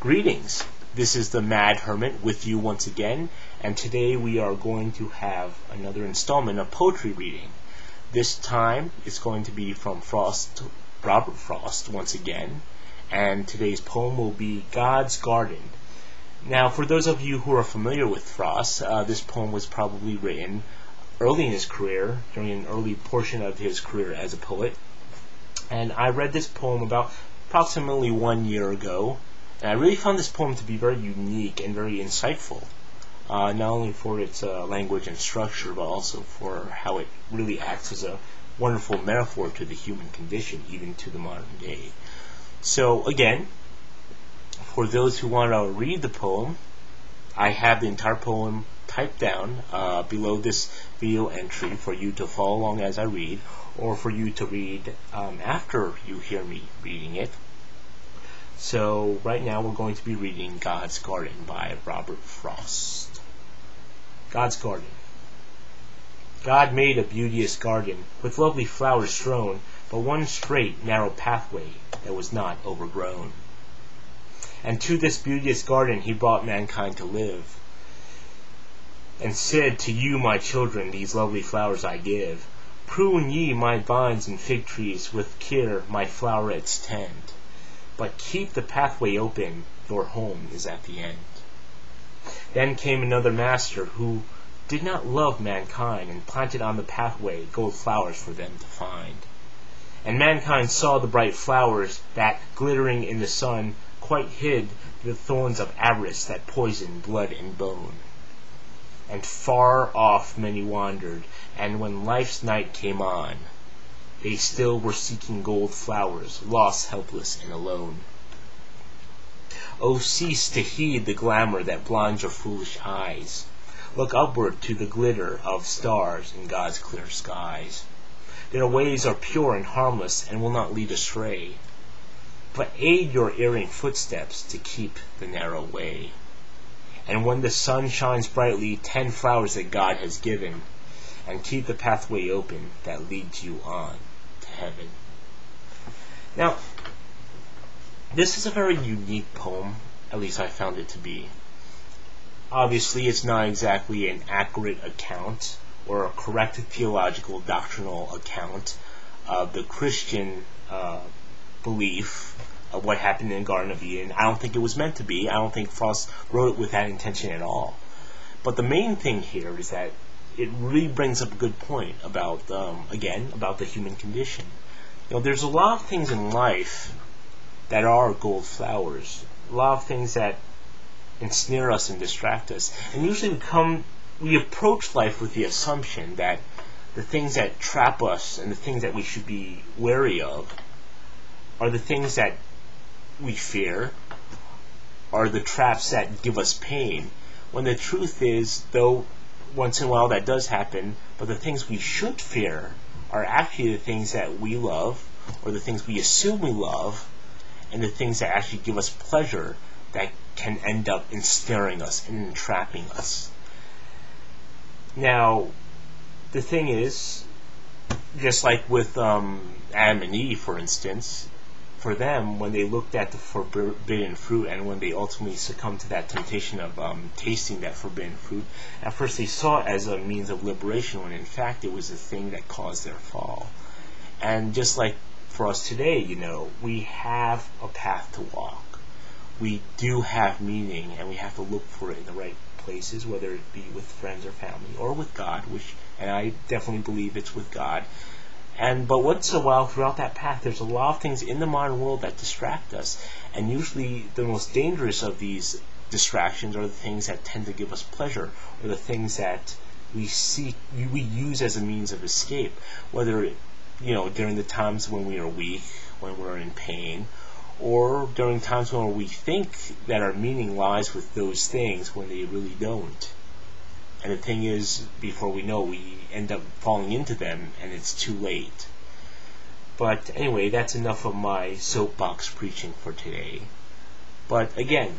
Greetings, this is the Mad Hermit with you once again, and today we are going to have another installment of poetry reading. This time it's going to be from Robert Frost once again, and today's poem will be God's Garden. Now, for those of you who are familiar with Frost, this poem was probably written early in his career, during an early portion of his career as a poet, and I read this poem about approximately 1 year ago. And I really found this poem to be very unique and very insightful, not only for its language and structure, but also for how it really acts as a wonderful metaphor to the human condition, even to the modern day. So again, for those who want to read the poem, I have the entire poem typed down below this video entry for you to follow along as I read, or for you to read after you hear me reading it. So right now we're going to be reading God's Garden by Robert Frost. God's Garden. God made a beauteous garden with lovely flowers strewn, but one straight, narrow pathway that was not overgrown. And to this beauteous garden he brought mankind to live, and said, "To you, my children, these lovely flowers I give. Prune ye my vines and fig trees, with care my flowerets tend. But keep the pathway open, your home is at the end." Then came another master who did not love mankind, and planted on the pathway gold flowers for them to find. And mankind saw the bright flowers that, glittering in the sun, quite hid the thorns of avarice that poison blood and bone. And far off many wandered, and when life's night came on, they still were seeking gold flowers, lost, helpless, and alone. Oh, cease to heed the glamour that blinds your foolish eyes. Look upward to the glitter of stars in God's clear skies. Their ways are pure and harmless and will not lead astray. But aid your erring footsteps to keep the narrow way. And when the sun shines brightly, tend flowers that God has given, and keep the pathway open that leads you on to heaven. Now, this is a very unique poem, at least I found it to be. Obviously, it's not exactly an accurate account or a correct theological doctrinal account of the Christian belief of what happened in the Garden of Eden. I don't think it was meant to be. I don't think Frost wrote it with that intention at all. But the main thing here is that it really brings up a good point about, again, about the human condition. You know, there's a lot of things in life that are gold flowers, a lot of things that ensnare us and distract us, and usually we approach life with the assumption that the things that trap us and the things that we should be wary of are the things that we fear, are the traps that give us pain, when the truth is, though once in a while that does happen, but the things we should fear are actually the things that we love, or the things we assume we love, and the things that actually give us pleasure that can end up ensnaring us and entrapping us. Now, the thing is, just like with Adam and Eve, for instance, for them, when they looked at the forbidden fruit, and when they ultimately succumbed to that temptation of tasting that forbidden fruit, at first they saw it as a means of liberation, when in fact it was the thing that caused their fall. And just like for us today, you know, we have a path to walk. We do have meaning, and we have to look for it in the right places, whether it be with friends or family, or with God, and I definitely believe it's with God. But once in a while, throughout that path, there's a lot of things in the modern world that distract us. And usually the most dangerous of these distractions are the things that tend to give us pleasure, or the things that we use as a means of escape, whether, you know, during the times when we are weak, when we're in pain, or during times when we think that our meaning lies with those things when they really don't. And the thing is, before we know, we end up falling into them, and it's too late. But anyway, that's enough of my soapbox preaching for today. But again,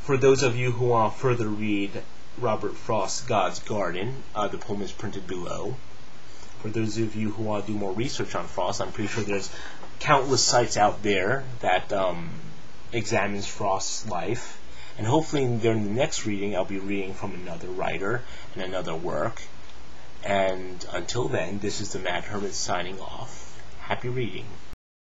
for those of you who want to further read Robert Frost's God's Garden, the poem is printed below. For those of you who want to do more research on Frost, I'm pretty sure there's countless sites out there that examines Frost's life. And hopefully during the next reading, I'll be reading from another writer and another work. And until then, this is the Mad Hermit signing off. Happy reading.